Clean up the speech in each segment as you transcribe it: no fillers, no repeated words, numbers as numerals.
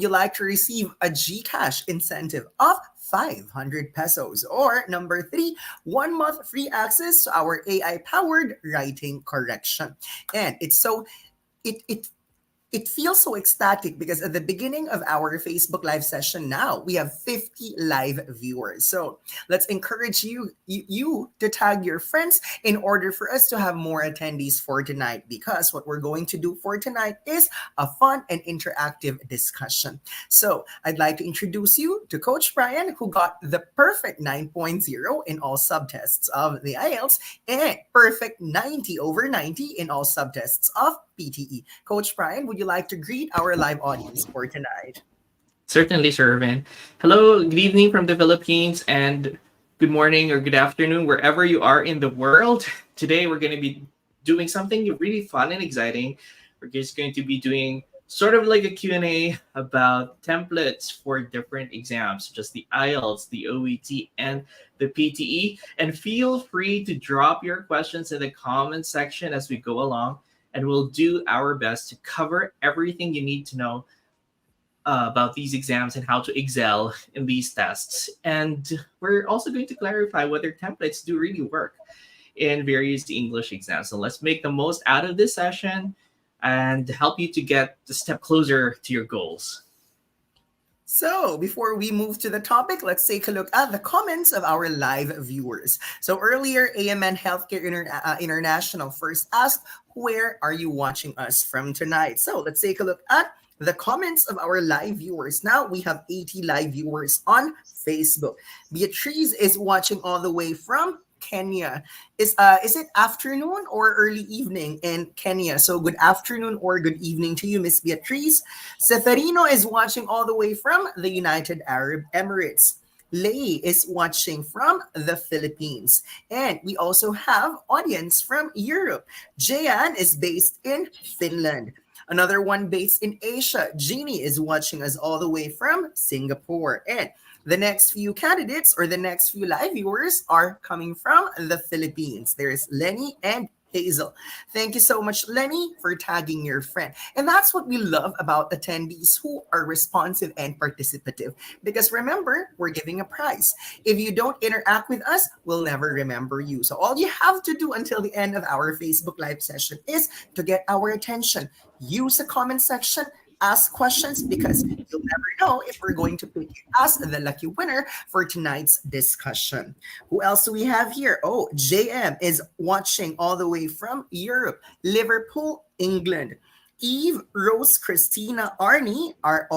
you like to receive a GCash incentive of 500 pesos? Or number three, 1 month free access to our AI powered writing correction. And it it feels so ecstatic because at the beginning of our Facebook live session now, we have 50 live viewers. So let's encourage you to tag your friends in order for us to have more attendees for tonight, because what we're going to do for tonight is a fun and interactive discussion. So I'd like to introduce you to Coach Brian, who got the perfect 9.0 in all subtests of the IELTS and perfect 90 over 90 in all subtests of PTE. Coach Brian, would you like to greet our live audience for tonight? Certainly, Sir Irvin. Hello, good evening from the Philippines, and good morning or good afternoon, wherever you are in the world. Today, we're going to be doing something really fun and exciting. We're just going to be doing sort of like a Q&A about templates for different exams, such as the IELTS, the OET, and the PTE. And feel free to drop your questions in the comment section as we go along, and we'll do our best to cover everything you need to know about these exams and how to excel in these tests. And we're also going to clarify whether templates do really work in various English exams. So let's make the most out of this session and help you to get a step closer to your goals. So, before we move to the topic, let's take a look at the comments of our live viewers. So, earlier, AMN Healthcare International first asked, where are you watching us from tonight? So, let's take a look at the comments of our live viewers. Now, we have 80 live viewers on Facebook. Beatrice is watching all the way from Kenya. Is it afternoon or early evening in Kenya? So good afternoon or good evening to you, Miss Beatrice. Setharino is watching all the way from the United Arab Emirates. Lei is watching from the Philippines. And we also have audience from Europe. Jayan is based in Finland. Another one based in Asia. Jeannie is watching us all the way from Singapore. And the next few candidates or the next few live viewers are coming from the Philippines. There's Lenny and Hazel. Thank you so much, Lenny, for tagging your friend. And that's what we love about attendees who are responsive and participative. Because remember, we're giving a prize. If you don't interact with us, we'll never remember you. So all you have to do until the end of our Facebook live session is to get our attention. Use the comment section, ask questions, because you'll never know if we're going to pick you as the lucky winner for tonight's discussion. Who else do we have here? Oh, JM is watching all the way from Europe, Liverpool, England. Eve, Rose, Christina, Arnie are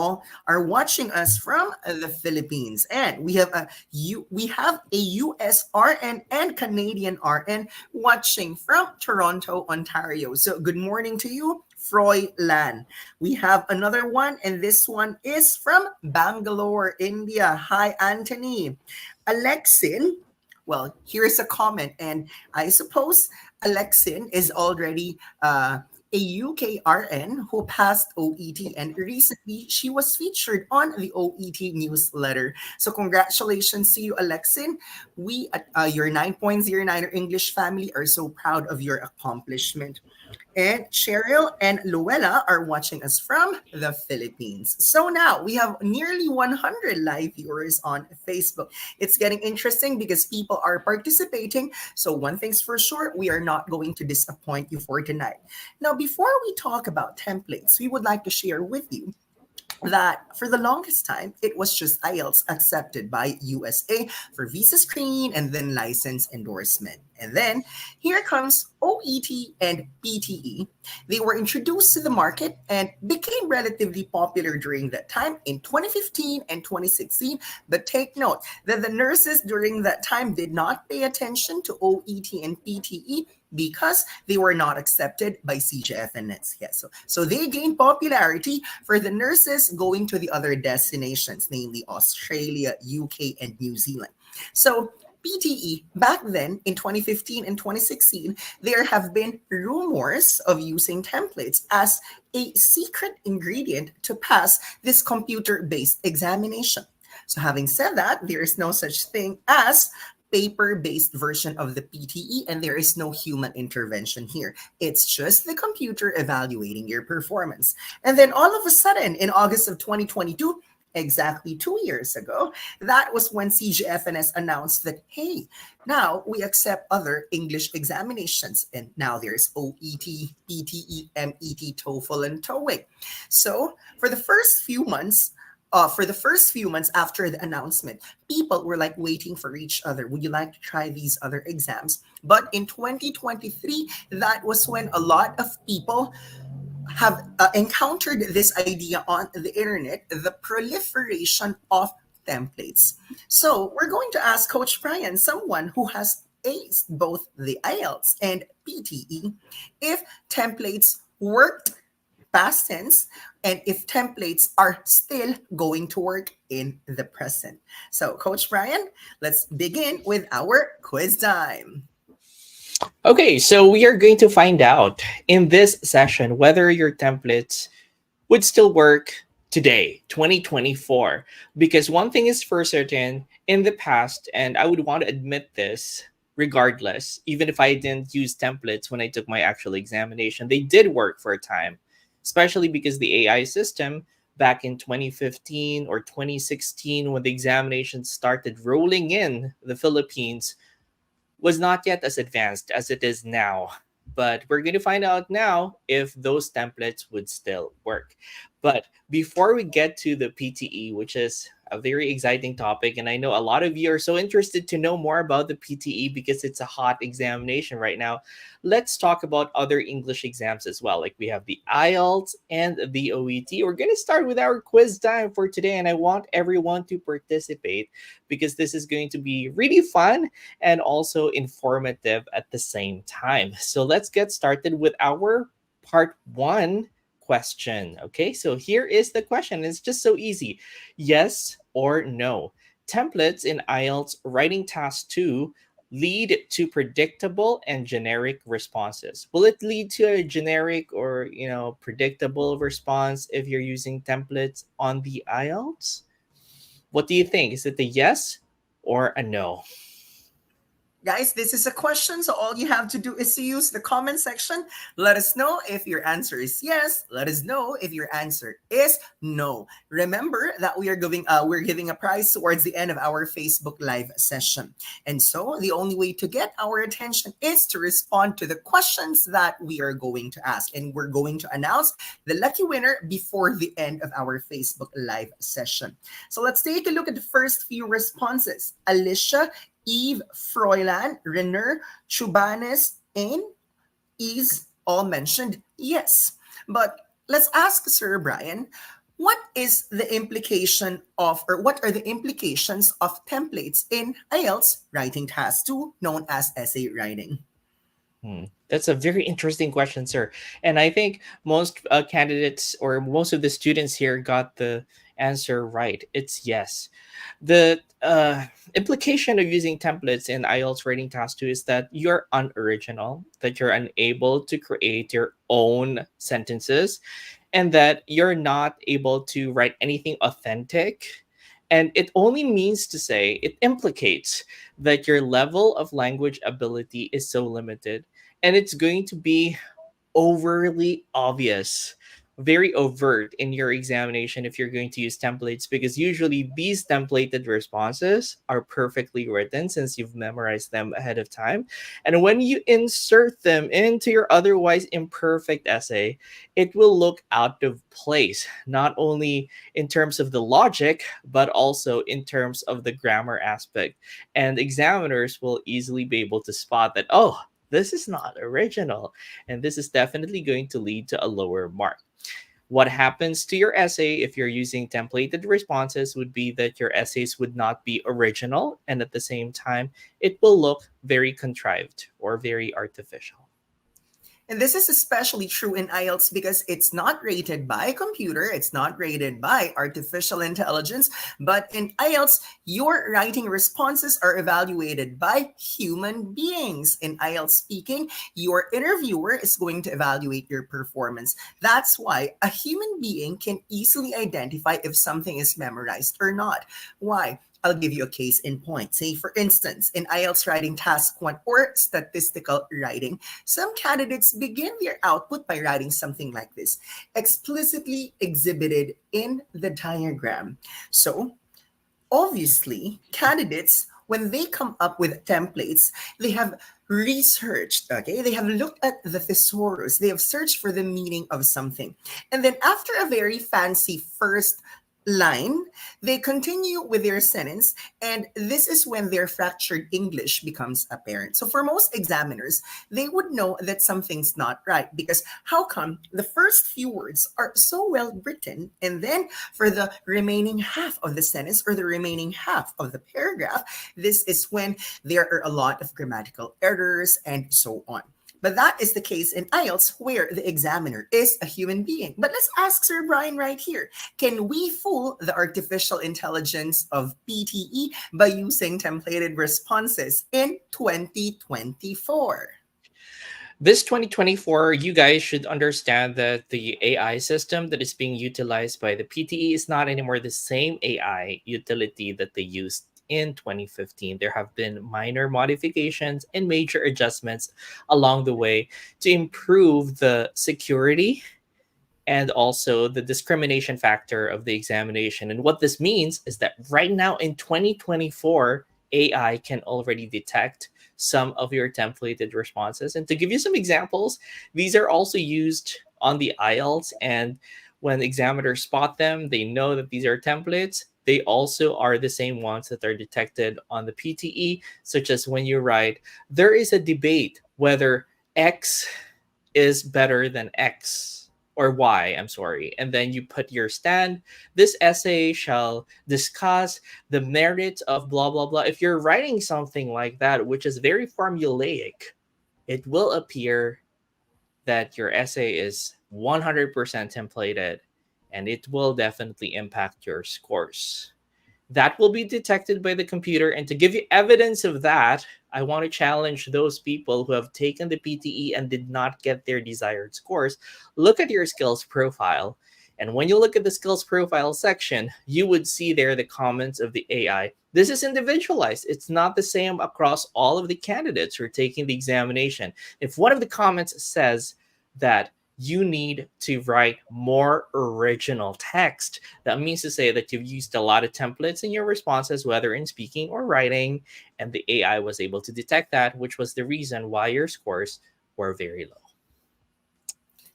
watching us from the Philippines, and we have a US RN and Canadian RN watching from Toronto, Ontario. So good morning to you, Froylan. We have another one, and this one is from Bangalore, India. Hi, Anthony. Alexin. Well, here's a comment, and I suppose Alexin is already a UK RN who passed OET, and recently she was featured on the OET newsletter. So congratulations to you, Alexin. We at your 9.09er English family are so proud of your accomplishment. And Cheryl and Luella are watching us from the Philippines. So now we have nearly 100 live viewers on Facebook. It's getting interesting because people are participating. So one thing's for sure, we are not going to disappoint you for tonight. Now, before we talk about templates, we would like to share with you that for the longest time, it was just IELTS accepted by USA for visa screen and then license endorsement. And then here comes OET and PTE. They were introduced to the market and became relatively popular during that time in 2015 and 2016. But take note that the nurses during that time did not pay attention to OET and PTE because they were not accepted by CGF and NETS. So they gained popularity for the nurses going to the other destinations, namely Australia, UK, and New Zealand. So PTE, back then in 2015 and 2016, there have been rumors of using templates as a secret ingredient to pass this computer-based examination. So having said that, there is no such thing as paper-based version of the PTE, and there is no human intervention here. It's just the computer evaluating your performance. And then all of a sudden, in August of 2022, exactly 2 years ago, that was when CGFNS announced that, hey, now we accept other English examinations. And now there's OET, PTE, MET, TOEFL, and TOEIC. So for the first few months after the announcement, people were like waiting for each other. Would you like to try these other exams? But in 2023, that was when a lot of people have encountered this idea on the internet, the proliferation of templates. So we're going to ask Coach Brian, someone who has aced both the IELTS and PTE, if templates worked past tense and if templates are still going to work in the present. So, Coach Brian, let's begin with our quiz time. Okay, so we are going to find out in this session whether your templates would still work today, 2024. Because one thing is for certain in the past, and I would want to admit this regardless, even if I didn't use templates when I took my actual examination, they did work for a time, especially because the AI system back in 2015 or 2016, when the examinations started rolling in the Philippines, was not yet as advanced as it is now. But we're going to find out now if those templates would still work. But before we get to the PTE, which is a very exciting topic, and I know a lot of you are so interested to know more about the PTE because it's a hot examination right now, let's talk about other English exams as well. Like we have the IELTS and the OET. We're going to start with our quiz time for today, and I want everyone to participate because this is going to be really fun and also informative at the same time. So let's get started with our part one question. Okay, so here is the question. It's just so easy. Yes or no? Templates in IELTS writing task 2 lead to predictable and generic responses. Will it lead to a generic or, predictable response if you're using templates on the IELTS? What do you think? Is it a yes or a no? Guys, this is a question, so all you have to do is to use the comment section. Let us know if your answer is yes. Let us know if your answer is no. Remember that we're giving a prize towards the end of our Facebook Live session. And so the only way to get our attention is to respond to the questions that we are going to ask. And we're going to announce the lucky winner before the end of our Facebook Live session. So let's take a look at the first few responses. Alicia, Eve, Froilan, Renner, Chubanes, and is all mentioned yes. But let's ask Sir Brian, what is the implication of, or what are the implications of templates in IELTS writing task 2, known as essay writing? That's a very interesting question, sir. And I think most candidates or most of the students here got the answer right. It's yes. The implication of using templates in IELTS writing task 2 is that you're unoriginal, that you're unable to create your own sentences, and that you're not able to write anything authentic. And it only means to say, it implicates that your level of language ability is so limited. And it's going to be overly obvious, very overt in your examination if you're going to use templates, because usually these templated responses are perfectly written since you've memorized them ahead of time. And when you insert them into your otherwise imperfect essay, it will look out of place, not only in terms of the logic, but also in terms of the grammar aspect. And examiners will easily be able to spot that, oh, this is not original, and this is definitely going to lead to a lower mark. What happens to your essay if you're using templated responses would be that your essays would not be original, and at the same time, it will look very contrived or very artificial. And this is especially true in IELTS because it's not rated by a computer, it's not rated by artificial intelligence, but in IELTS, your writing responses are evaluated by human beings. In IELTS speaking, your interviewer is going to evaluate your performance. That's why a human being can easily identify if something is memorized or not. Why? I'll give you a case in point. Say, for instance, in IELTS writing task one or statistical writing, some candidates begin their output by writing something like this, explicitly exhibited in the diagram. So, obviously, candidates, when they come up with templates, they have researched, okay? They have looked at the thesaurus, they have searched for the meaning of something. And then after a very fancy first line, they continue with their sentence, and this is when their fractured English becomes apparent. So for most examiners, they would know that something's not right because how come the first few words are so well written, and then for the remaining half of the sentence or the remaining half of the paragraph, this is when there are a lot of grammatical errors and so on. But that is the case in IELTS where the examiner is a human being. But let's ask Sir Brian right here. Can we fool the artificial intelligence of PTE by using templated responses in 2024? This 2024, you guys should understand that the AI system that is being utilized by the PTE is not anymore the same AI utility that they used in 2015. There have been minor modifications and major adjustments along the way to improve the security and also the discrimination factor of the examination. And what this means is that right now in 2024, AI can already detect some of your templated responses. And to give you some examples, these are also used on the IELTS. And when examiners spot them, they know that these are templates. They also are the same ones that are detected on the PTE, such as when you write, there is a debate whether X is better than X or Y, I'm sorry. And then you put your stand. This essay shall discuss the merits of blah, blah, blah. If you're writing something like that, which is very formulaic, it will appear that your essay is 100% templated and it will definitely impact your scores. That will be detected by the computer. And to give you evidence of that, I want to challenge those people who have taken the PTE and did not get their desired scores. Look at your skills profile. And when you look at the skills profile section, you would see there the comments of the AI. This is individualized. It's not the same across all of the candidates who are taking the examination. If one of the comments says that you need to write more original text, that means to say that you've used a lot of templates in your responses, whether in speaking or writing, and the AI was able to detect that, which was the reason why your scores were very low.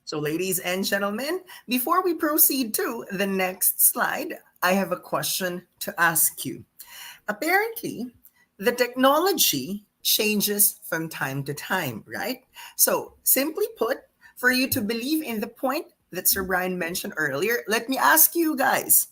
So, ladies and gentlemen, before we proceed to the next slide, I have a question to ask you. Apparently, the technology changes from time to time, right? So, simply put, for you to believe in the point that Sir Brian mentioned earlier, let me ask you guys,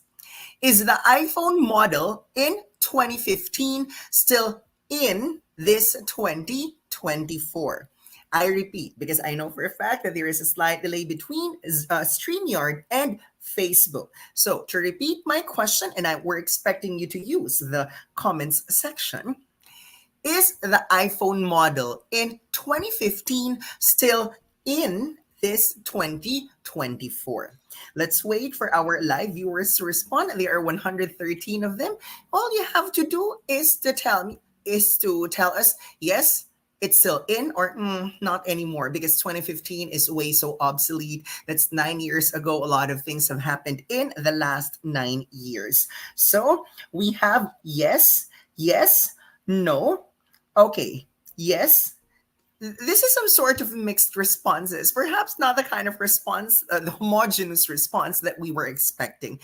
is the iPhone model in 2015 still in this 2024? I repeat, because I know for a fact that there is a slight delay between StreamYard and Facebook. So to repeat my question, and we're expecting you to use the comments section, is the iPhone model in 2015 still in this 2024? Let's wait for our live viewers to respond. There are 113 of them. All you have to do is to tell us yes, it's still in, or not anymore, because 2015 is way so obsolete. That's 9 years ago. A lot of things have happened in the last 9 years. So we have yes, yes, no. Okay, yes. This is some sort of mixed responses, perhaps not the kind of response, the homogeneous response that we were expecting.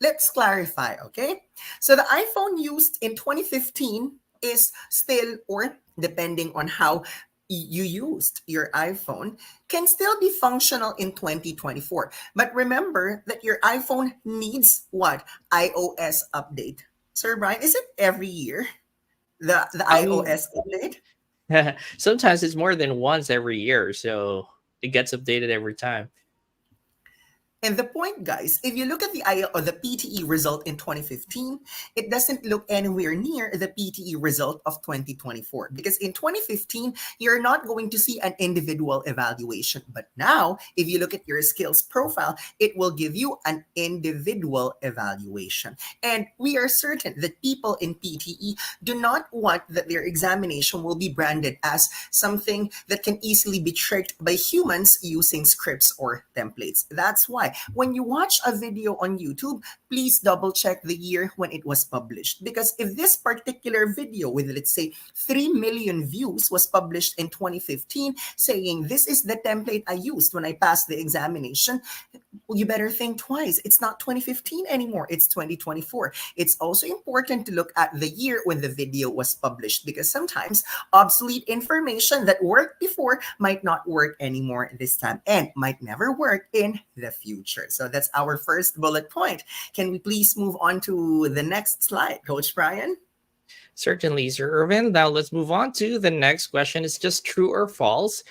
Let's clarify, okay? So the iPhone used in 2015 is still, or depending on how you used your iPhone, can still be functional in 2024. But remember that your iPhone needs what? iOS update. Sir Brian, is it every year? The Um, iOS update? Sometimes it's more than once every year, so it gets updated every time. And the point, guys, if you look at the IEL or the PTE result in 2015, it doesn't look anywhere near the PTE result of 2024. Because in 2015, you're not going to see an individual evaluation. But now, if you look at your skills profile, it will give you an individual evaluation. And we are certain that people in PTE do not want that their examination will be branded as something that can easily be tricked by humans using scripts or templates. That's why when you watch a video on YouTube, please double check the year when it was published. Because if this particular video with, let's say, 3 million views was published in 2015, saying this is the template I used when I passed the examination, you better think twice. It's not 2015 anymore, it's 2024. It's also important to look at the year when the video was published because sometimes obsolete information that worked before might not work anymore this time and might never work in the future. So that's our first bullet point. Can we please move on to the next slide, Coach Brian? Certainly, Sir Irvin. Now let's move on to the next question. It's just true or false.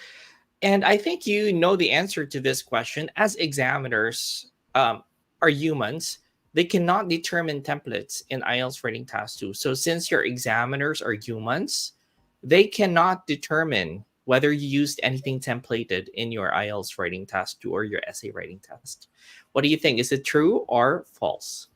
And I think you know the answer to this question. As examiners are humans, they cannot determine templates in IELTS Writing Task 2. So since your examiners are humans, they cannot determine whether you used anything templated in your IELTS Writing Task 2 or your essay writing test. What do you think? Is it true or false?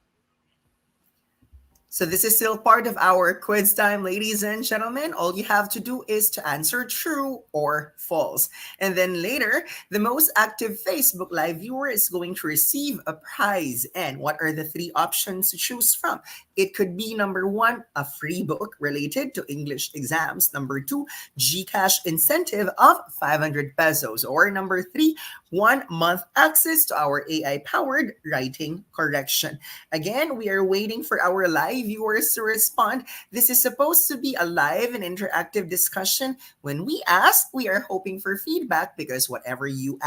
So this is still part of our quiz time, ladies and gentlemen. All you have to do is to answer true or false. And then later, the most active Facebook Live viewer is going to receive a prize. And what are the three options to choose from? It could be number one, a free book related to English exams. Number two, GCash incentive of 500 pesos. Or number three, 1 month access to our AI powered writing correction. Again, we are waiting for our live viewers to respond. This is supposed to be a live and interactive discussion. When we ask, we are hoping for feedback because whatever you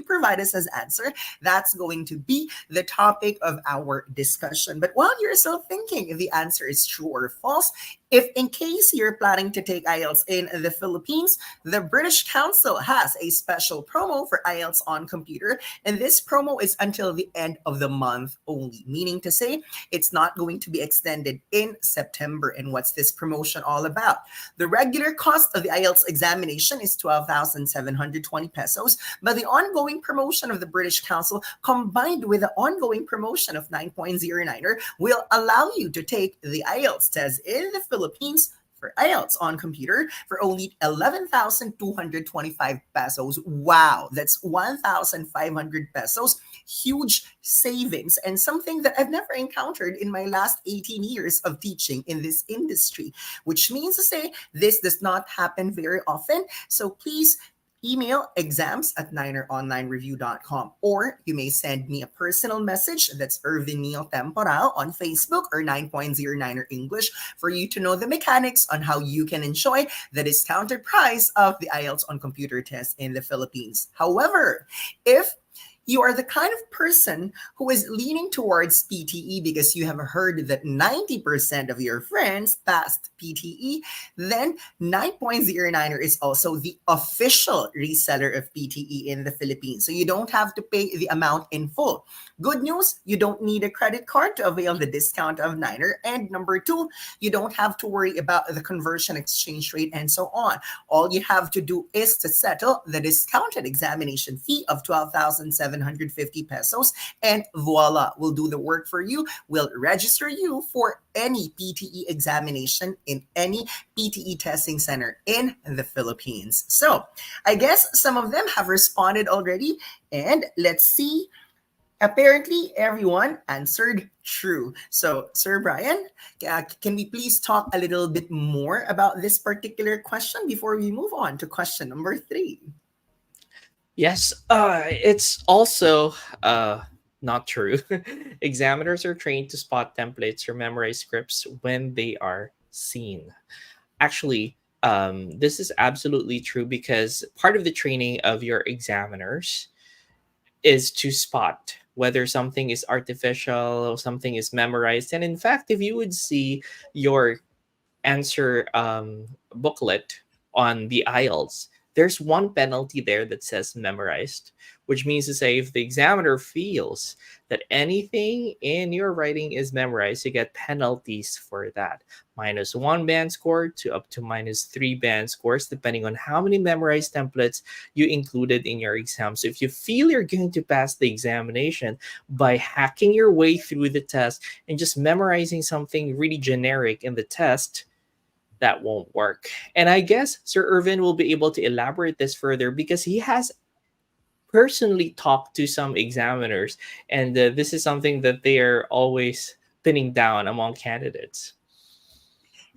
provide us as answer, that's going to be the topic of our discussion. But while you're still thinking if the answer is true or false, if in case you're planning to take IELTS in the Philippines, the British Council has a special promo for IELTS on computer, and this promo is until the end of the month only, meaning to say it's not going to be extended in September. And what's this promotion all about? The regular cost of the IELTS examination is 12,720 pesos, but the ongoing promotion of the British Council combined with the ongoing promotion of 9.09er will allow you to take the IELTS test in the Philippines for IELTS on computer for only 11,225 pesos. Wow, that's 1,500 pesos. Huge savings and something that I've never encountered in my last 18 years of teaching in this industry, which means to say this does not happen very often. So please email exams@nineronlinereview.com, or you may send me a personal message. That's Irvin Neil Temporal on Facebook or 9.09er English for you to know the mechanics on how you can enjoy the discounted price of the IELTS on computer test in the Philippines. However, if you are the kind of person who is leaning towards PTE because you have heard that 90% of your friends passed PTE, then 9.09er is also the official reseller of PTE in the Philippines. So you don't have to pay the amount in full. Good news, you don't need a credit card to avail the discount of Niner. And number two, you don't have to worry about the conversion exchange rate and so on. All you have to do is to settle the discounted examination fee of 12,750 pesos, and voila, we'll do the work for you. We'll register you for any PTE examination in any PTE testing center in the Philippines. So I guess some of them have responded already, and let's see. Apparently, everyone answered true. So, Sir Brian, can we please talk a little bit more about this particular question before we move on to question number three? Yes, it's also not true. Examiners are trained to spot templates or memorize scripts when they are seen. Actually, this is absolutely true because part of the training of your examiners is to spot whether something is artificial or something is memorized. And in fact, if you would see your answer booklet on the IELTS, there's one penalty there that says memorized, which means to say if the examiner feels that anything in your writing is memorized, you get penalties for that. -1 band score to up to -3 band scores, depending on how many memorized templates you included in your exam. So if you feel you're going to pass the examination by hacking your way through the test and just memorizing something really generic in the test, that won't work. And I guess Sir Irvin will be able to elaborate this further because he has personally talked to some examiners, and this is something that they are always pinning down among candidates.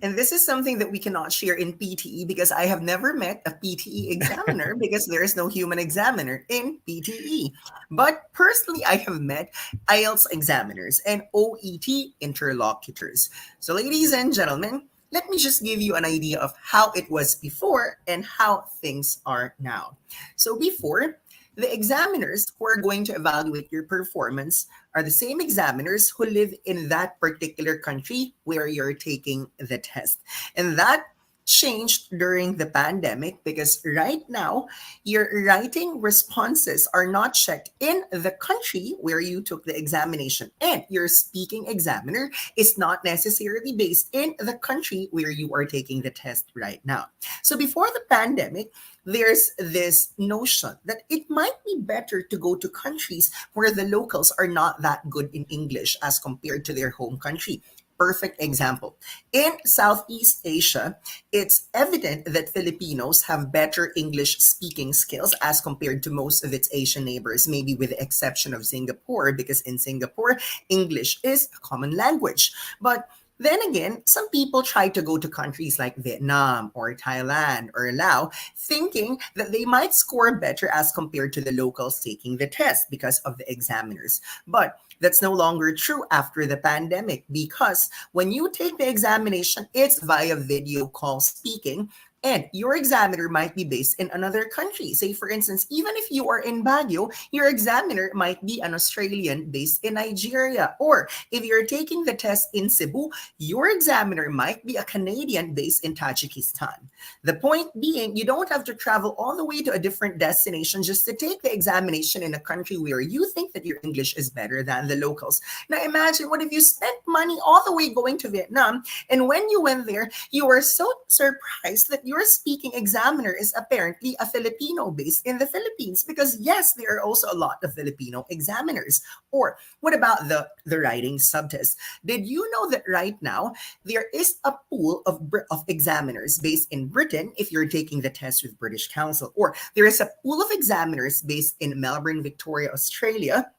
And this is something that we cannot share in PTE because I have never met a PTE examiner because there is no human examiner in PTE. But personally, I have met IELTS examiners and OET interlocutors. So, ladies and gentlemen, let me just give you an idea of how it was before and how things are now. So, before, the examiners who are going to evaluate your performance are the same examiners who live in that particular country where you're taking the test. And that changed during the pandemic because right now your writing responses are not checked in the country where you took the examination, and your speaking examiner is not necessarily based in the country where you are taking the test right now. So before the pandemic, there's this notion that it might be better to go to countries where the locals are not that good in English as compared to their home country. Perfect example. In Southeast Asia, it's evident that Filipinos have better English speaking skills as compared to most of its Asian neighbors, maybe with the exception of Singapore, because in Singapore, English is a common language. But then again, some people try to go to countries like Vietnam or Thailand or Laos, thinking that they might score better as compared to the locals taking the test because of the examiners. But that's no longer true after the pandemic because when you take the examination, it's via video call speaking. And your examiner might be based in another country. Say, for instance, even if you are in Baguio, your examiner might be an Australian based in Nigeria. Or if you're taking the test in Cebu, your examiner might be a Canadian based in Tajikistan. The point being, you don't have to travel all the way to a different destination just to take the examination in a country where you think that your English is better than the locals. Now imagine, what if you spent money all the way going to Vietnam, and when you went there, you were so surprised that your speaking examiner is apparently a Filipino based in the Philippines, because yes, there are also a lot of Filipino examiners. Or what about the writing subtest? Did you know that right now there is a pool of examiners based in Britain if you're taking the test with British Council, or there is a pool of examiners based in Melbourne, Victoria, Australia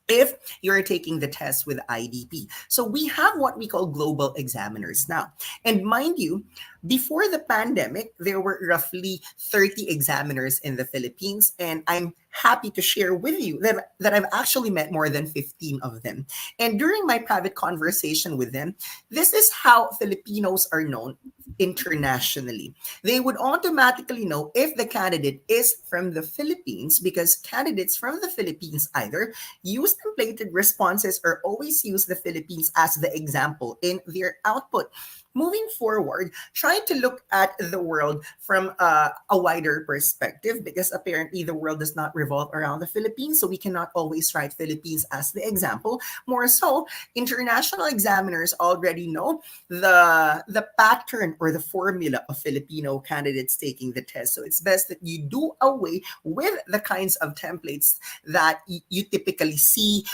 if you're taking the test with IDP. So we have what we call global examiners now. And mind you, before the pandemic, there were roughly 30 examiners in the Philippines, and I'm happy to share with you that I've actually met more than 15 of them. And during my private conversation with them, this is how Filipinos are known internationally. They would automatically know if the candidate is from the Philippines because candidates from the Philippines either use templated responses or always use the Philippines as the example in their output. Moving forward, try to look at the world from a wider perspective, because apparently the world does not revolve around the Philippines, so we cannot always write Philippines as the example. More so, international examiners already know the pattern or the formula of Filipino candidates taking the test. So it's best that you do away with the kinds of templates that you typically see,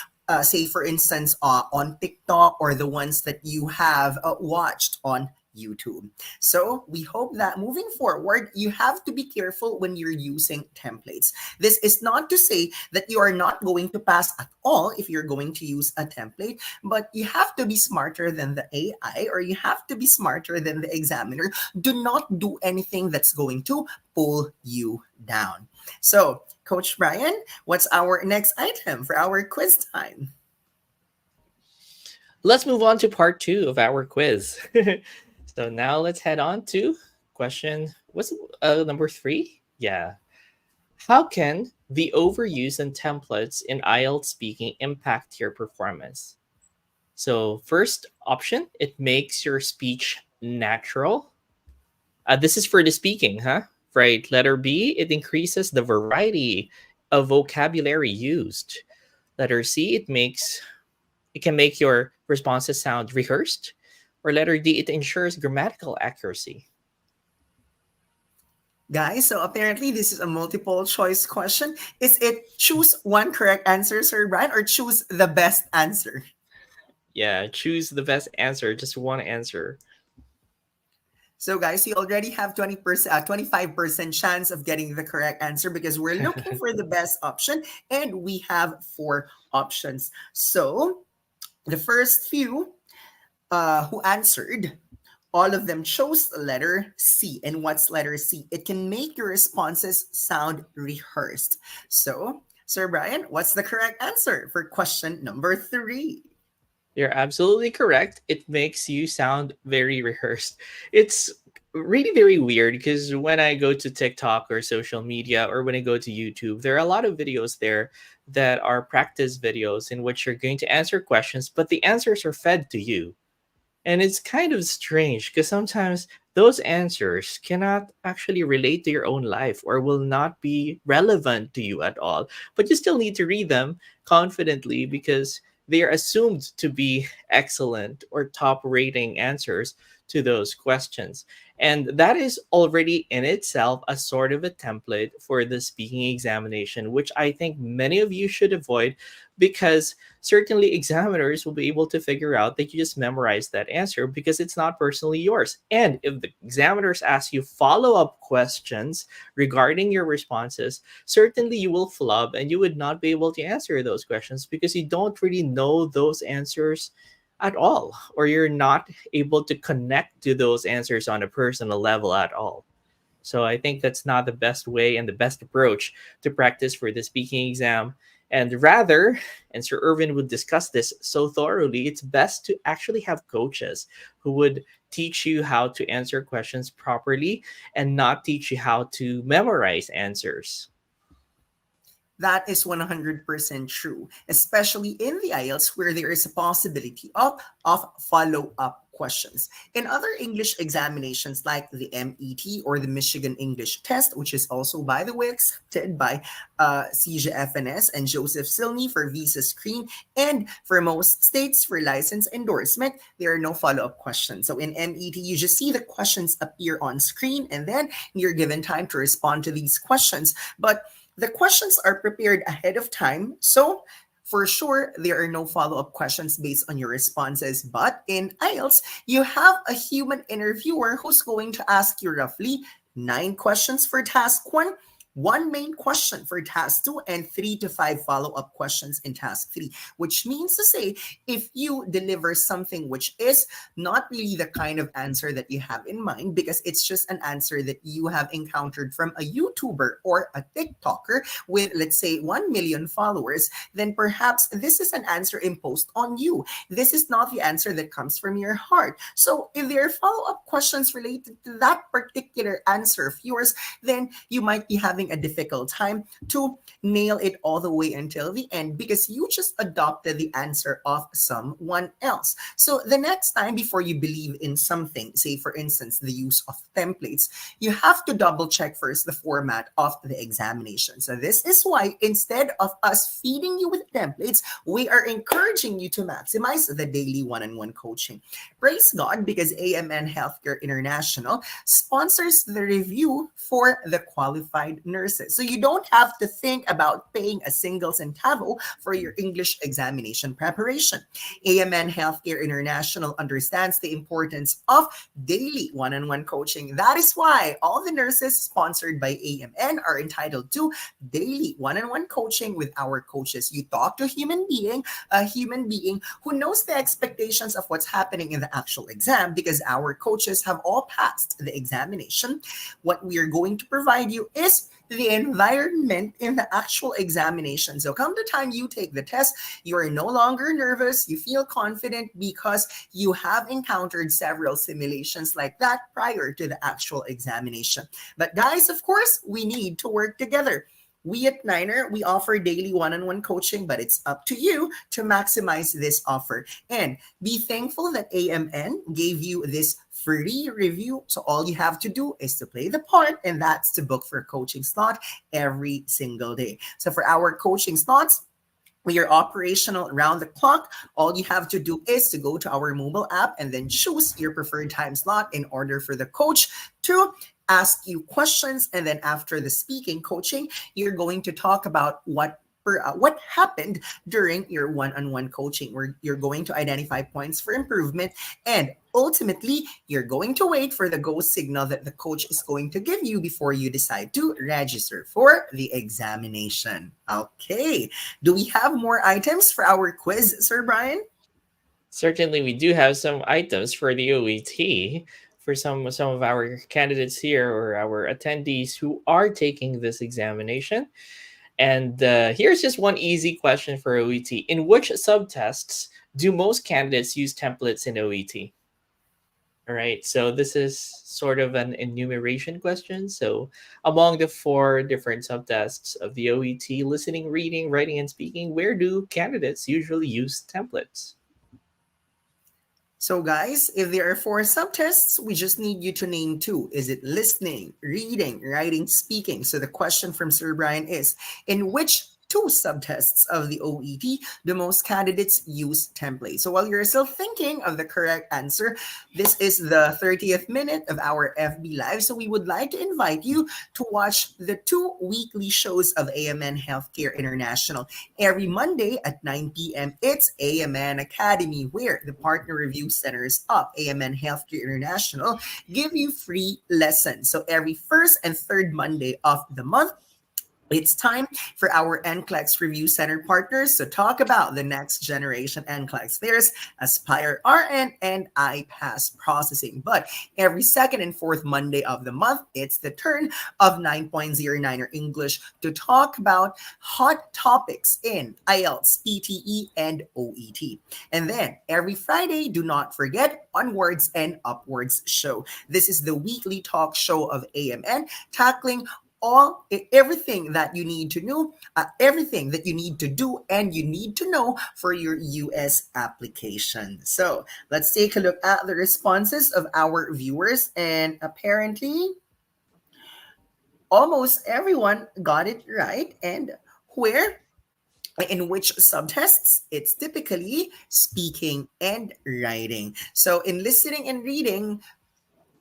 say for instance, on TikTok, or the ones that you have watched on YouTube. So we hope that moving forward, you have to be careful when you're using templates. This is not to say that you are not going to pass at all if you're going to use a template, but you have to be smarter than the AI, or you have to be smarter than the examiner. Do not do anything that's going to pull you down. So, Coach Brian, what's our next item for our quiz time? Let's move on to part two of our quiz. So now let's head on to question, what's number 3? Yeah. How can the overuse and templates in IELTS speaking impact your performance? So first option, it makes your speech natural. This is for the speaking, huh? Right. Letter B, it increases the variety of vocabulary used. Letter C, it can make your responses sound rehearsed. Or letter D, it ensures grammatical accuracy. Guys, so apparently this is a multiple choice question. Is it choose one correct answer, Sir Brian, or choose the best answer? Yeah, choose the best answer, just one answer. So guys, you already have 20%, 25% chance of getting the correct answer because we're looking for the best option and we have four options. So the first few who answered, all of them chose letter C. And what's letter C? It can make your responses sound rehearsed. So, Sir Brian, what's the correct answer for question number three? You're absolutely correct. It makes you sound very rehearsed. It's really very weird because when I go to TikTok or social media or when I go to YouTube, there are a lot of videos there that are practice videos in which you're going to answer questions, but the answers are fed to you. And it's kind of strange because sometimes those answers cannot actually relate to your own life or will not be relevant to you at all. But you still need to read them confidently because they are assumed to be excellent or top rating answers to those questions. And that is already in itself a sort of a template for the speaking examination, which I think many of you should avoid because certainly examiners will be able to figure out that you just memorized that answer because it's not personally yours. And if the examiners ask you follow up questions regarding your responses, certainly you will flub and you would not be able to answer those questions because you don't really know those answers at all, or you're not able to connect to those answers on a personal level at all. So I think that's not the best way and the best approach to practice for the speaking exam. And rather, and Sir Irvin would discuss this so thoroughly, it's best to actually have coaches who would teach you how to answer questions properly and not teach you how to memorize answers. That is 100% true, especially in the IELTS where there is a possibility of follow up questions. In other English examinations like the MET or the Michigan English Test, which is also, by the way, accepted by CJFNS and Joseph Silney for visa screen, and for most states for license endorsement, there are no follow up questions. So in MET, you just see the questions appear on screen and then you're given time to respond to these questions. But the questions are prepared ahead of time, so for sure there are no follow-up questions based on your responses. But in IELTS, you have a human interviewer who's going to ask you roughly 9 questions for task 1, one main question for task 2, and 3 to 5 follow-up questions in task 3, which means to say if you deliver something which is not really the kind of answer that you have in mind because it's just an answer that you have encountered from a YouTuber or a TikToker with, let's say, 1 million followers, then perhaps this is an answer imposed on you. This is not the answer that comes from your heart. So if there are follow-up questions related to that particular answer of yours, then you might be having a difficult time to nail it all the way until the end because you just adopted the answer of someone else. So the next time before you believe in something, say for instance the use of templates, you have to double check first the format of the examination. So this is why instead of us feeding you with templates, we are encouraging you to maximize the daily one-on-one coaching. Praise God because AMN Healthcare International sponsors the review for the qualified nurses. So you don't have to think about paying a single centavo for your English examination preparation. AMN Healthcare International understands the importance of daily one-on-one coaching. That is why all the nurses sponsored by AMN are entitled to daily one-on-one coaching with our coaches. You talk to a human being who knows the expectations of what's happening in the actual exam because our coaches have all passed the examination. What we are going to provide you is the environment in the actual examination. So come the time you take the test, you are no longer nervous, you feel confident because you have encountered several simulations like that prior to the actual examination. But guys, of course, we need to work together. We at Niner, we offer daily one-on-one coaching, but it's up to you to maximize this offer. And be thankful that AMN gave you this free review. So all you have to do is to play the part, and that's to book for a coaching slot every single day. So for our coaching slots, we are operational around the clock. All you have to do is to go to our mobile app and then choose your preferred time slot in order for the coach to ask you questions. And then after the speaking coaching, you're going to talk about what happened during your one-on-one coaching, where you're going to identify points for improvement, and ultimately you're going to wait for the go signal that the coach is going to give you before you decide to register for the examination. Okay, do we have more items for our quiz, Sir Brian? Certainly, we do have some items for the OET for some of our candidates here or our attendees who are taking this examination. And here's just one easy question for OET. In which subtests do most candidates use templates in OET? All right, so this is sort of an enumeration question. So, among the four different subtests of the OET, listening, reading, writing, and speaking, where do candidates usually use templates? So, guys, if there are four subtests, we just need you to name two. Is it listening, reading, writing, speaking? So, the question from Sir Brian is, in which two subtests of the OET do most candidates use templates? So, while you're still thinking of the correct answer, this is the 30th minute of our FB Live. So, we would like to invite you to watch the two weekly shows of AMN Healthcare International. Every Monday at 9 p.m., it's AMN Academy, where the partner review centers of AMN Healthcare International give you free lessons. So every first and third Monday of the month, it's time for our NCLEX Review Center partners to talk about the next generation NCLEX. There's Aspire RN and iPass processing. But every second and fourth Monday of the month, it's the turn of 9.09er English to talk about hot topics in IELTS, PTE, and OET. And then every Friday, do not forget Onwards and Upwards show. This is the weekly talk show of AMN tackling everything that you need to know, everything that you need to do and you need to know for your US application. So let's take a look at the responses of our viewers, and apparently almost everyone got it right. And where in which subtests, it's typically speaking and writing. So in listening and reading,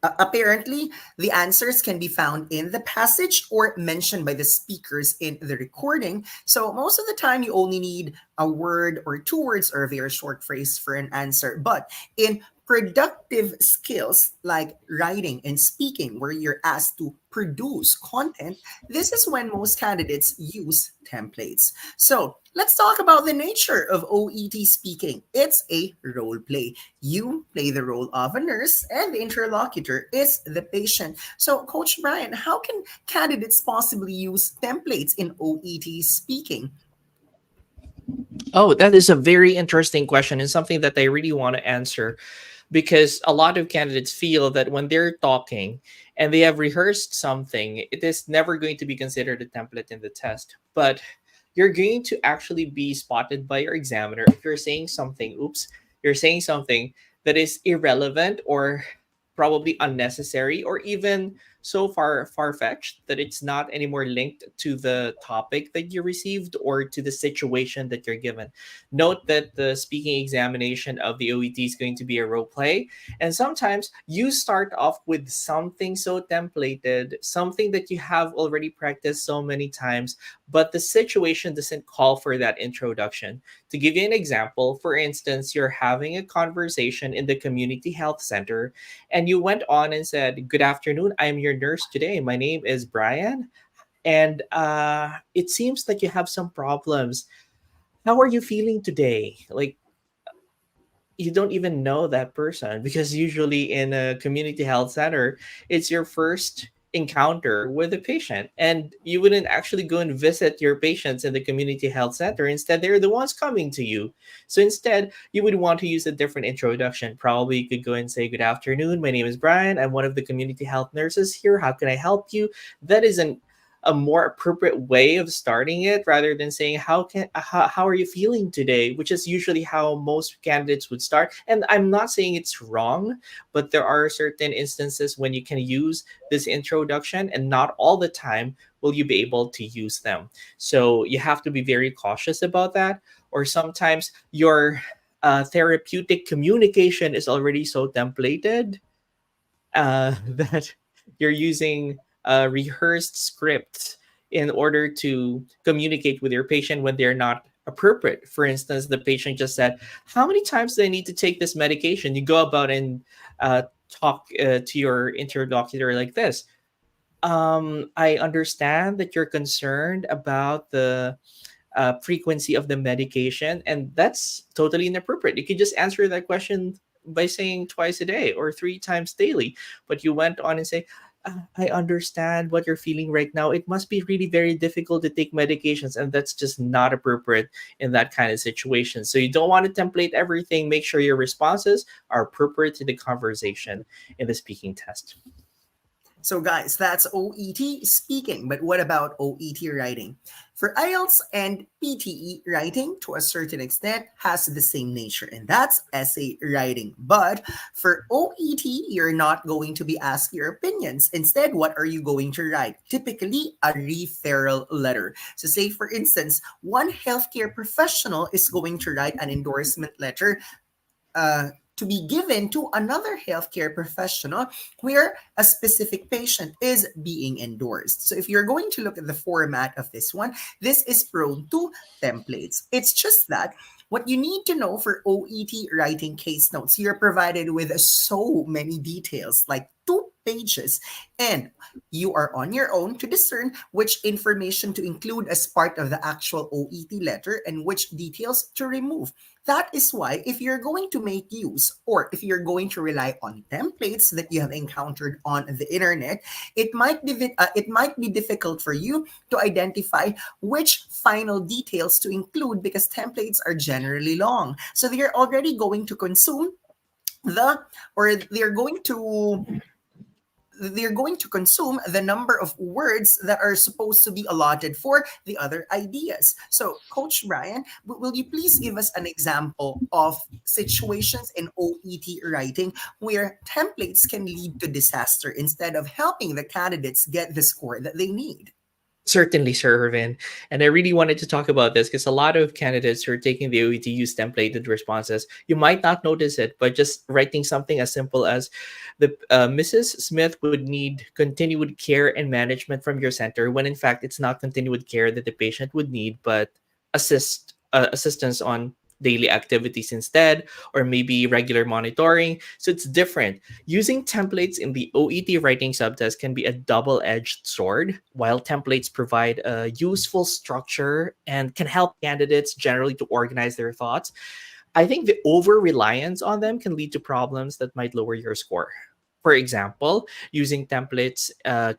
apparently, the answers can be found in the passage or mentioned by the speakers in the recording. So, most of the time, you only need a word or two words or a very short phrase for an answer. But in productive skills like writing and speaking, where you're asked to produce content, this is when most candidates use templates. So, let's talk about the nature of OET speaking. It's a role play. You play the role of a nurse, and the interlocutor is the patient. So, Coach Brian, how can candidates possibly use templates in OET speaking? Oh, that is a very interesting question and something that I really want to answer because a lot of candidates feel that when they're talking and they have rehearsed something, it is never going to be considered a template in the test. But you're going to actually be spotted by your examiner if you're saying something, you're saying something that is irrelevant or probably unnecessary or even so far-fetched that it's not anymore linked to the topic that you received or to the situation that you're given. Note that the speaking examination of the OET is going to be a role play, and sometimes you start off with something so templated, something that you have already practiced so many times, but the situation doesn't call for that introduction. To give you an example, for instance, you're having a conversation in the community health center and you went on and said, "Good afternoon, I'm your nurse today. My name is Brian, and it seems that you have some problems. How are you feeling today?" Like, you don't even know that person because usually in a community health center, it's your first encounter with a patient, and you wouldn't actually go and visit your patients in the community health center. Instead, they're the ones coming to you. So instead, you would want to use a different introduction. Probably you could go and say, "Good afternoon, my name is Brian, I'm one of the community health nurses here, how can I help you?" That is an a more appropriate way of starting it rather than saying how are you feeling today, which is usually how most candidates would start. And I'm not saying it's wrong, but there are certain instances when you can use this introduction, and not all the time will you be able to use them. So you have to be very cautious about that. Or sometimes your therapeutic communication is already so templated that you're using rehearsed scripts in order to communicate with your patient when they're not appropriate. For instance, the patient just said, "How many times do I need to take this medication?" You go about and talk to your interlocutor like this. I understand that you're concerned about the frequency of the medication, and that's totally inappropriate. You could just answer that question by saying twice a day or three times daily, but you went on and say, I understand what you're feeling right now. It must be really very difficult to take medications, and that's just not appropriate in that kind of situation. So you don't want to template everything. Make sure your responses are appropriate to the conversation in the speaking test. So, guys, that's OET speaking, but what about OET writing? For IELTS and PTE, writing to a certain extent has the same nature, and that's essay writing. But for OET, you're not going to be asked your opinions. Instead, what are you going to write? Typically, a referral letter. So, say for instance, one healthcare professional is going to write an endorsement letter uh, to be given to another healthcare professional where a specific patient is being endorsed. So if you're going to look at the format of this one, this is prone to templates. It's just that what you need to know for OET writing case notes, you're provided with so many details, like 2 pages, and you are on your own to discern which information to include as part of the actual OET letter and which details to remove. That is why if you're going to make use or if you're going to rely on templates that you have encountered on the internet, it might be difficult for you to identify which final details to include because templates are generally long. So they're already going to consume the or they're going to consume the number of words that are supposed to be allotted for the other ideas. So, Coach Brian, will you please give us an example of situations in OET writing where templates can lead to disaster instead of helping the candidates get the score that they need? Certainly, Sir Irvin. And I really wanted to talk about this because a lot of candidates who are taking the OET use templated responses. You might not notice it, but just writing something as simple as the Mrs. Smith would need continued care and management from your center, when in fact it's not continued care that the patient would need, but assistance on daily activities instead, or maybe regular monitoring. So it's different. Using templates in the OET writing subtest can be a double edged sword. While templates provide a useful structure and can help candidates generally to organize their thoughts, I think the over reliance on them can lead to problems that might lower your score. For example, using templates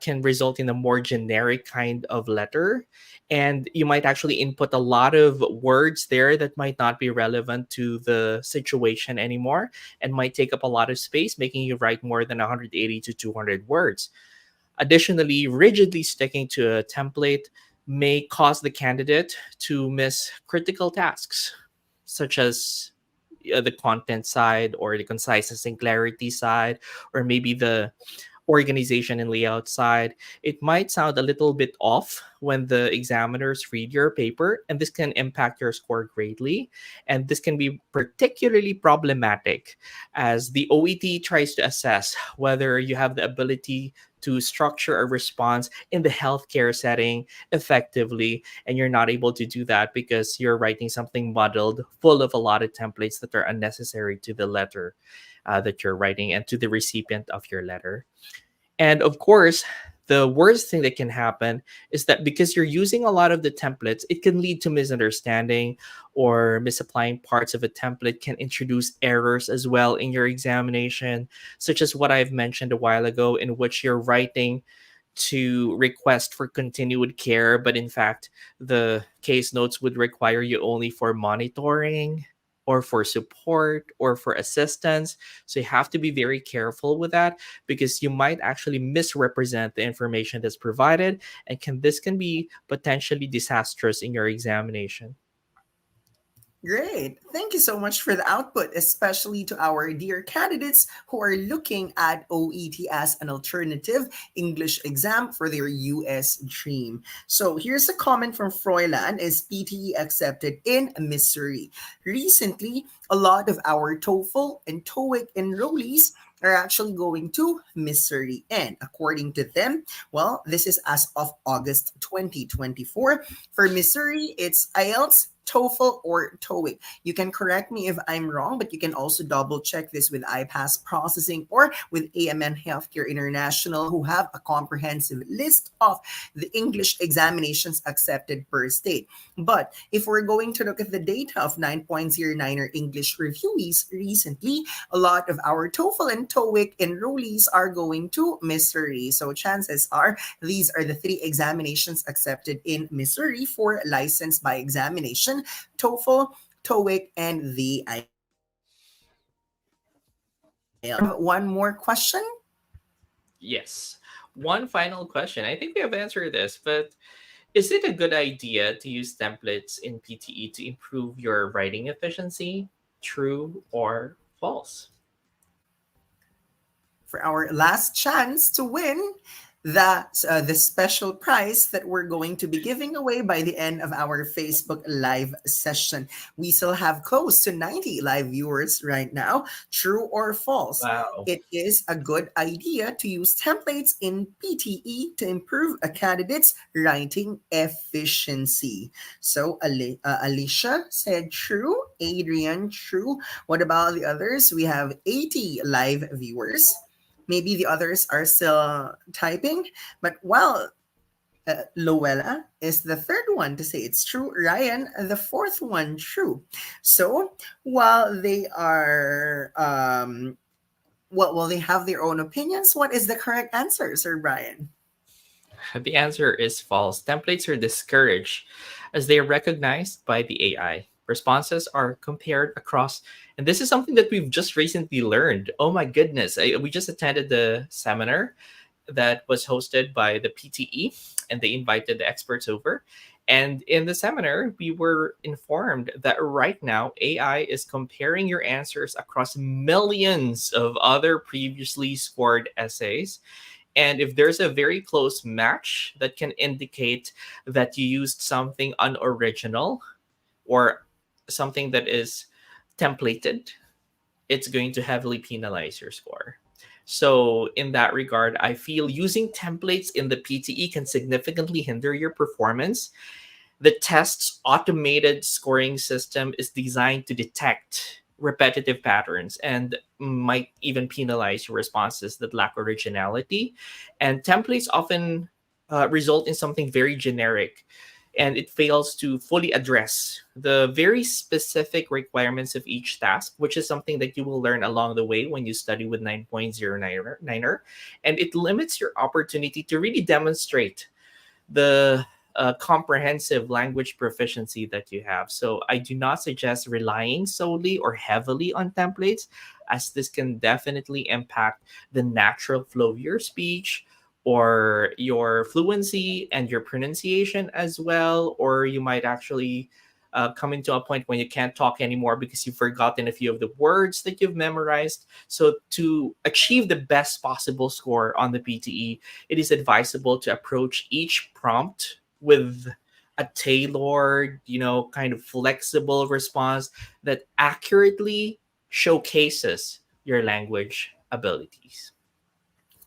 can result in a more generic kind of letter, and you might actually input a lot of words there that might not be relevant to the situation anymore and might take up a lot of space, making you write more than 180 to 200 words. Additionally, rigidly sticking to a template may cause the candidate to miss critical tasks, such as the content side or the conciseness and clarity side, or maybe the organization and layout side. It might sound a little bit off when the examiners read your paper, and this can impact your score greatly. And this can be particularly problematic as the OET tries to assess whether you have the ability to structure a response in the healthcare setting effectively, and you're not able to do that because you're writing something muddled, full of a lot of templates that are unnecessary to the letter that you're writing and to the recipient of your letter. And of course, the worst thing that can happen is that because you're using a lot of the templates, it can lead to misunderstanding, or misapplying parts of a template can introduce errors as well in your examination, such as what I've mentioned a while ago, in which you're writing to request for continued care, but in fact, the case notes would require you only for monitoring. or for support or for assistance. So you have to be very careful with that because you might actually misrepresent the information that's provided, and this can be potentially disastrous in your examination. Great. Thank you so much for the output, especially to our dear candidates who are looking at OET as an alternative English exam for their US dream. So here's a comment from Froilan: is PTE accepted in Missouri? Recently, a lot of our TOEFL and TOEIC enrollees are actually going to Missouri. And according to them, well, this is as of August 2024. For Missouri, it's IELTS, TOEFL, or TOEIC. You can correct me if I'm wrong, but you can also double check this with iPass Processing or with AMN Healthcare International, who have a comprehensive list of the English examinations accepted per state. But if we're going to look at the data of 9.09er English reviewees recently, a lot of our TOEFL and TOEIC enrollees are going to Missouri. So chances are these are the three examinations accepted in Missouri for license by examination: TOEFL, TOEIC, and the IELTS. One more question. Yes. One final question. I think we have answered this, but is it a good idea to use templates in PTE to improve your writing efficiency? True or false? For our last chance to win the special prize that we're going to be giving away by the end of our Facebook live session. We still have close to 90 live viewers right now. True or false? Wow. It is a good idea to use templates in PTE to improve a candidate's writing efficiency. So Alicia said true. Adrian, true. What about the others? We have 80 live viewers. Maybe the others are still typing, but well, Luella is the third one to say it's true. Ryan, the fourth one, true. So while they are, well, they have their own opinions. What is the correct answer, Sir Brian? The answer is false. Templates are discouraged as they are recognized by the AI. Responses are compared across, and this is something that we've just recently learned. Oh my goodness. We just attended the seminar that was hosted by the PTE, and they invited the experts over. And in the seminar, we were informed that right now AI is comparing your answers across millions of other previously scored essays. And if there's a very close match, that can indicate that you used something unoriginal or something that is templated, it's going to heavily penalize your score. So, in that regard, I feel using templates in the PTE can significantly hinder your performance. The test's automated scoring system is designed to detect repetitive patterns and might even penalize your responses that lack originality. And templates often result in something very generic, and it fails to fully address the very specific requirements of each task, which is something that you will learn along the way when you study with 9.09er. And it limits your opportunity to really demonstrate the comprehensive language proficiency that you have. So I do not suggest relying solely or heavily on templates, as this can definitely impact the natural flow of your speech or your fluency and your pronunciation as well. Or you might actually come into a point when you can't talk anymore because you've forgotten a few of the words that you've memorized. So to achieve the best possible score on the PTE, it is advisable to approach each prompt with a tailored, kind of flexible response that accurately showcases your language abilities.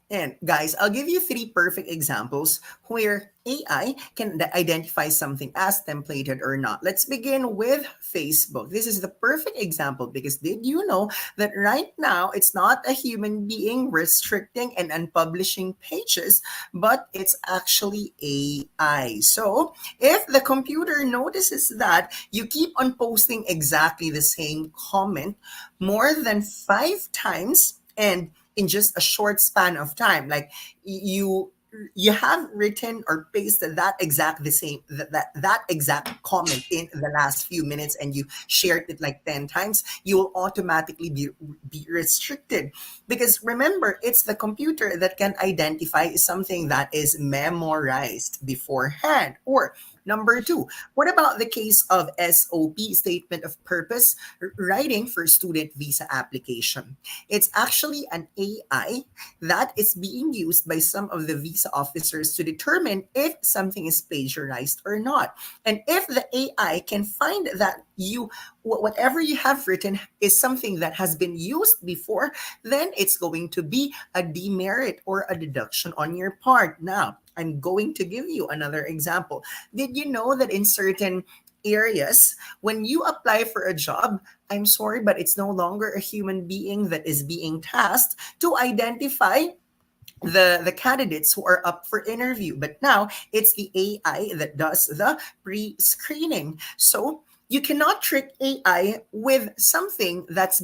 And guys, I'll give you three perfect examples where AI can identify something as templated or not. Let's begin with Facebook. This is the perfect example because did you know that right now it's not a human being restricting and unpublishing pages, but it's actually AI. So if the computer notices that you keep on posting exactly the same comment more than 5 times and in just a short span of time, like you you have written or pasted that exact the same that exact comment in the last few minutes and you shared it like 10 times, you will automatically be restricted, because remember, it's the computer that can identify something that is memorized beforehand. Or number two, what about the case of SOP, statement of purpose, writing for student visa application? It's actually an AI that is being used by some of the visa officers to determine if something is plagiarized or not. And if the AI can find that whatever you have written is something that has been used before, then it's going to be a demerit or a deduction on your part. Now, I'm going to give you another example. Did you know that in certain areas, when you apply for a job, I'm sorry, but it's no longer a human being that is being tasked to identify the candidates who are up for interview, but now it's the AI that does the pre-screening. So you cannot trick AI with something that's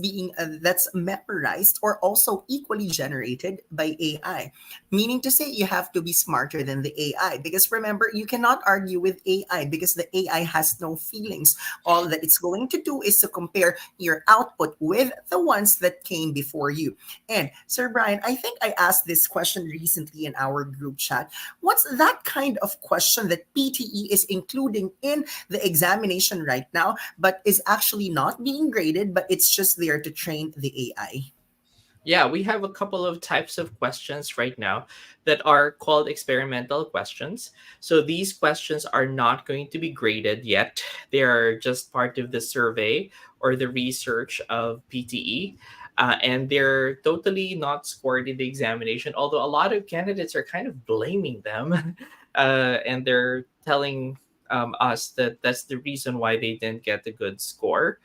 memorized or also equally generated by AI. Meaning to say, you have to be smarter than the AI, because remember, you cannot argue with AI because the AI has no feelings. All that it's going to do is to compare your output with the ones that came before you. And Sir Brian, I think I asked this question recently in our group chat. What's that kind of question that PTE is including in the examination right now, but is actually not being graded, but it's just there to train the AI? Yeah, we have a couple of types of questions right now that are called experimental questions. So these questions are not going to be graded yet. They are just part of the survey or the research of PTE. And they're totally not scored in the examination, although a lot of candidates are kind of blaming them. And they're telling us that that's the reason why they didn't get a good score,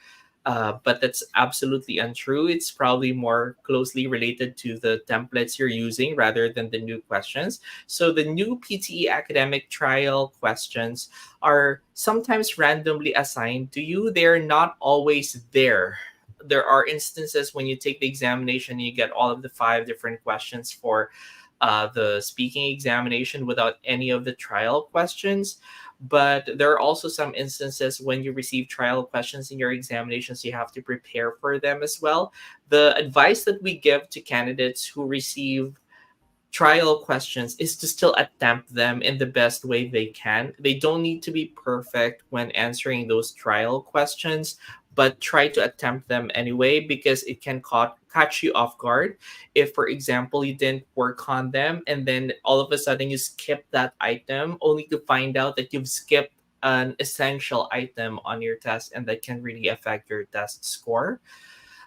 but that's absolutely untrue. It's probably more closely related to the templates you're using rather than the new questions. So the new PTE academic trial questions are sometimes randomly assigned to you. They're not always there. There are instances when you take the examination, you get all of the five different questions for the speaking examination without any of the trial questions. But there are also some instances when you receive trial questions in your examinations, you have to prepare for them as well. The advice that we give to candidates who receive trial questions is to still attempt them in the best way they can. They don't need to be perfect when answering those trial questions, but try to attempt them anyway, because it can catch you off guard. If, for example, you didn't work on them and then all of a sudden you skip that item only to find out that you've skipped an essential item on your test, and that can really affect your test score.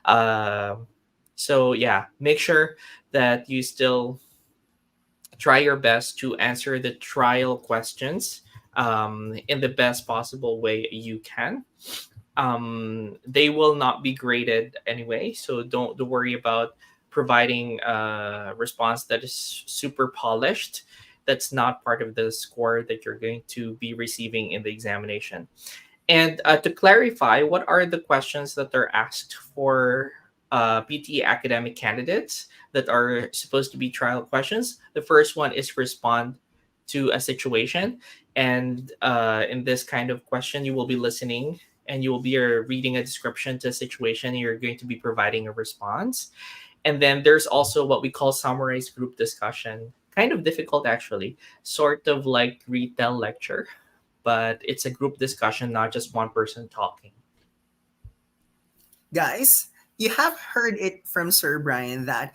Um, so, yeah, make sure that you still try your best to answer the trial questions in the best possible way you can. They will not be graded anyway, so don't worry about providing a response that is super polished. That's not part of the score that you're going to be receiving in the examination. And to clarify, what are the questions that are asked for PTE academic candidates that are supposed to be trial questions? The first one is respond to a situation. And in this kind of question, you will be listening and you will be reading a description to a situation, and you're going to be providing a response. And then there's also what we call summarized group discussion. Kind of difficult, actually, sort of like retell lecture, but it's a group discussion, not just one person talking. Guys, you have heard it from Sir Brian that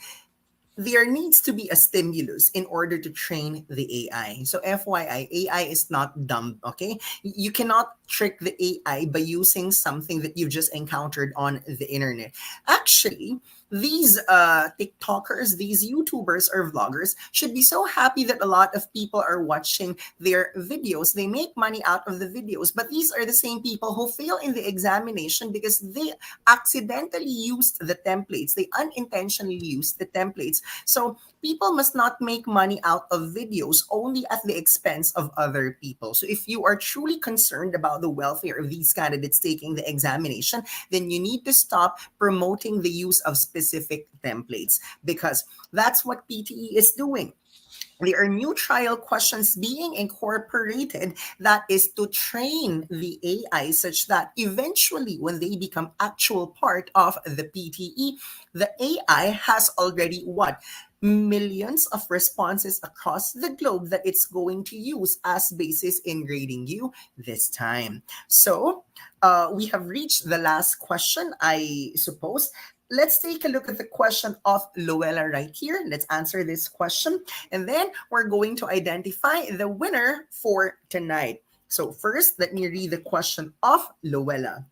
there needs to be a stimulus in order to train the AI. So FYI, AI is not dumb, okay? You cannot trick the AI by using something that you've just encountered on the internet. Actually, these TikTokers, these YouTubers or vloggers should be so happy that a lot of people are watching their videos. They make money out of the videos, but these are the same people who fail in the examination because they accidentally used the templates. They unintentionally used the templates. So people must not make money out of videos only at the expense of other people. So if you are truly concerned about the welfare of these candidates taking the examination, then you need to stop promoting the use of specific specific templates, because that's what PTE is doing. There are new trial questions being incorporated that is to train the AI such that eventually, when they become actual part of the PTE, the AI has already what? Millions of responses across the globe that it's going to use as basis in grading you this time. So, we have reached the last question, I suppose. Let's take a look at the question of Luella right here. Let's answer this question. And then we're going to identify the winner for tonight. So first, let me read the question of Luella.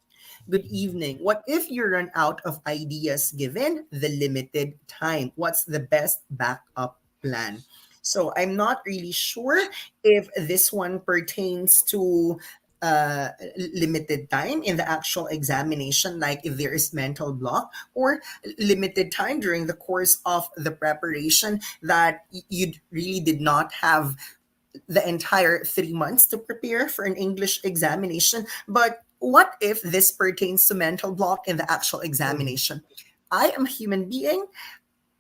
Good evening. What if you run out of ideas given the limited time? What's the best backup plan? So I'm not really sure if this one pertains to limited time in the actual examination, like if there is mental block, or limited time during the course of the preparation that you really did not have the entire 3 months to prepare for an English examination. But what if this pertains to mental block in the actual examination? I am a human being.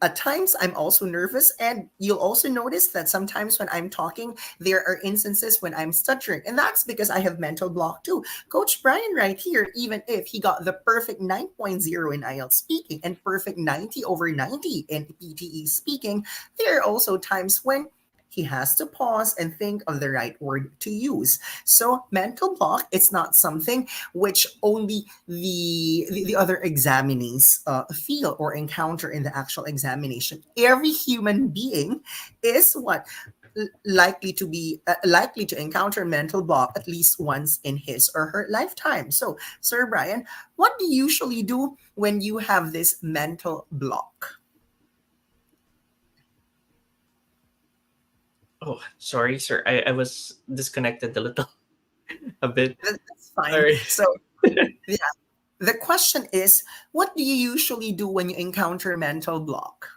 At times, I'm also nervous, and you'll also notice that sometimes when I'm talking, there are instances when I'm stuttering, and that's because I have mental block too. Coach Brian, right here, even if he got the perfect 9.0 in IELTS speaking and perfect 90 over 90 in PTE speaking, there are also times when he has to pause and think of the right word to use. So mental block, it's not something which only the other examinees feel or encounter in the actual examination. Every human being is what likely to encounter mental block at least once in his or her lifetime. So, Sir Brian, what do you usually do when you have this mental block? Oh, sorry, sir. I was disconnected a little, a bit. That's fine. Sorry. So, yeah, the question is, what do you usually do when you encounter mental block?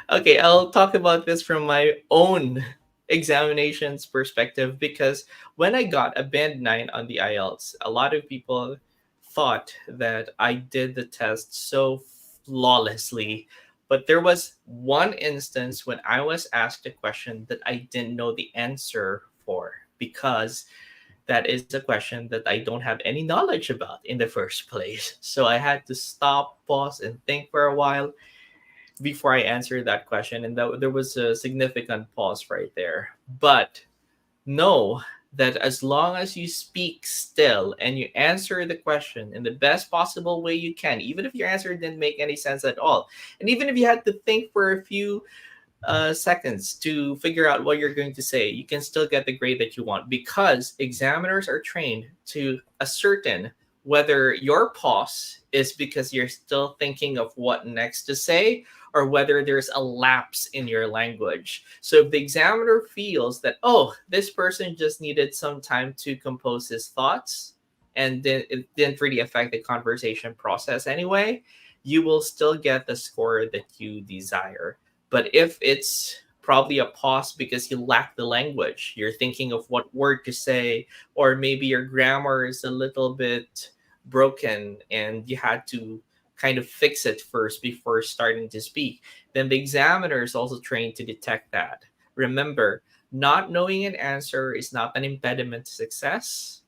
Okay, I'll talk about this from my own examinations perspective because when I got a band 9 on the IELTS, a lot of people thought that I did the test so flawlessly. But there was one instance when I was asked a question that I didn't know the answer for because that is a question that I don't have any knowledge about in the first place. So I had to stop, pause, and think for a while before I answered that question. And there was a significant pause right there. But know that as long as you speak still and you answer the question in the best possible way you can, even if your answer didn't make any sense at all, and even if you had to think for a few seconds to figure out what you're going to say, you can still get the grade that you want because examiners are trained to ascertain whether your pause is because you're still thinking of what next to say or whether there's a lapse in your language. So if the examiner feels that, oh, this person just needed some time to compose his thoughts and then it didn't really affect the conversation process anyway, you will still get the score that you desire. But if it's probably a pause because you lack the language, you're thinking of what word to say, or maybe your grammar is a little bit broken and you had to kind of fix it first before starting to speak, then the examiner is also trained to detect that. Remember, not knowing an answer is not an impediment to success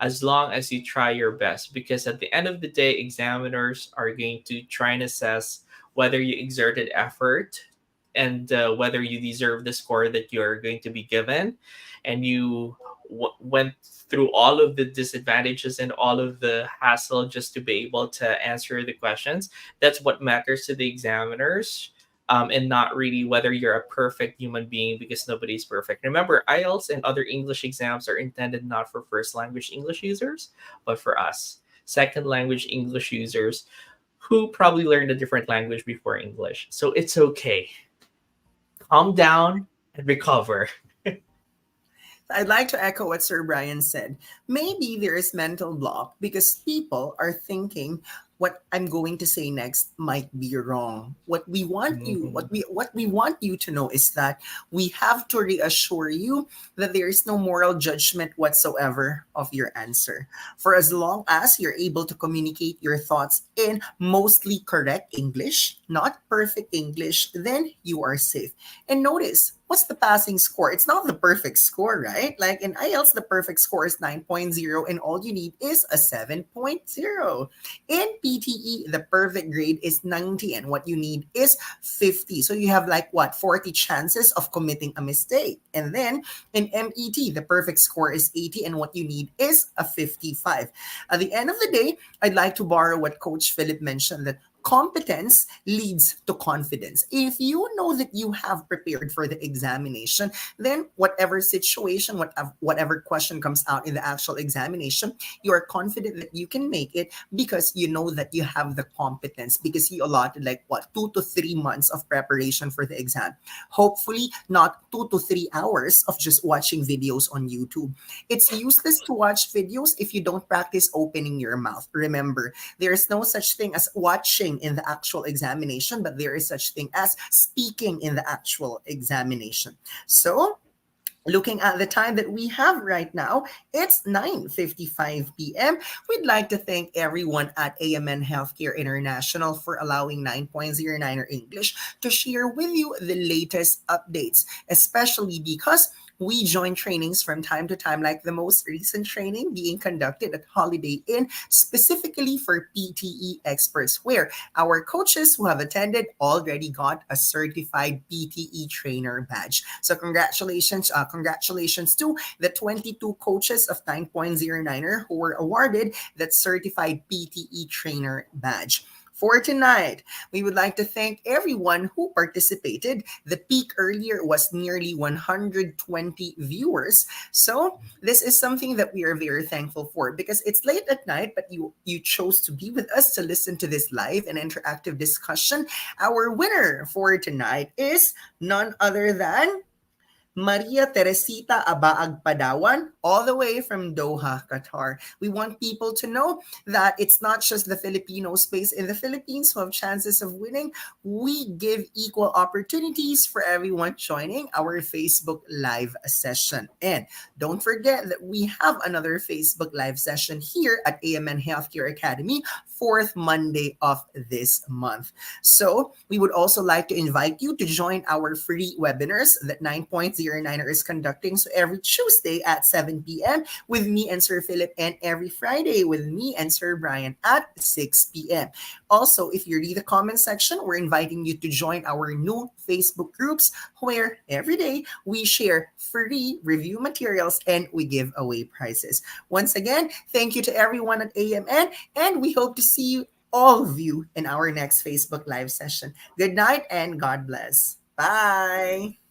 as long as you try your best because at the end of the day examiners are going to try and assess whether you exerted effort and whether you deserve the score that you're going to be given and you went through all of the disadvantages and all of the hassle just to be able to answer the questions. That's what matters to the examiners, and not really whether you're a perfect human being because nobody's perfect. Remember, IELTS and other English exams are intended not for first language English users, but for us, second language English users who probably learned a different language before English. So it's okay. Calm down and recover. I'd like to echo what Sir Brian said. Maybe there is mental block because people are thinking, what I'm going to say next might be wrong. Mhm. What we want you to know is that we have to reassure you that there is no moral judgment whatsoever of your answer. For as long as you're able to communicate your thoughts in mostly correct English, not perfect English, then you are safe. And notice, what's the passing score? It's not the perfect score, right? Like in IELTS, the perfect score is 9.0, and all you need is a 7.0. In PTE, the perfect grade is 90, and what you need is 50. So you have like what, 40 chances of committing a mistake. And then in MET, the perfect score is 80, and what you need is a 55. At the end of the day, I'd like to borrow what Coach Philip mentioned, that competence leads to confidence. If you know that you have prepared for the examination, then whatever situation, whatever question comes out in the actual examination, you are confident that you can make it because you know that you have the competence, because you allotted like what, 2 to 3 months of preparation for the exam. Hopefully, not 2 to 3 hours of just watching videos on YouTube. It's useless to watch videos if you don't practice opening your mouth. Remember, there is no such thing as watching in the actual examination, but there is such thing as speaking in the actual examination. So, looking at the time that we have right now, it's 9:55 p.m. We'd like to thank everyone at AMN Healthcare International for allowing 9.09er English to share with you the latest updates, especially because we join trainings from time to time, like the most recent training being conducted at Holiday Inn, specifically for PTE experts, where our coaches who have attended already got a certified PTE trainer badge. So congratulations to the 22 coaches of 9.09er who were awarded that certified PTE trainer badge. For tonight, we would like to thank everyone who participated. The peak earlier was nearly 120 viewers. So, this is something that we are very thankful for, because it's late at night, but you chose to be with us to listen to this live and interactive discussion. Our winner for tonight is none other than Maria Teresita Abaag Padawan, all the way from Doha, Qatar. We want people to know that it's not just the Filipinos based in the Philippines who have chances of winning. We give equal opportunities for everyone joining our Facebook Live session. And don't forget that we have another Facebook Live session here at AMN Healthcare Academy, fourth Monday of this month. So, we would also like to invite you to join our free webinars that 9.09er is conducting. So, every Tuesday at 7 p.m. with me and Sir Philip, and every Friday with me and Sir Brian at 6 p.m. Also, if you read the comment section, we're inviting you to join our new Facebook groups where every day we share free review materials and we give away prizes. Once again, thank you to everyone at AMN, and we hope to see you, all of you, in our next Facebook Live session. Good night and God bless. Bye.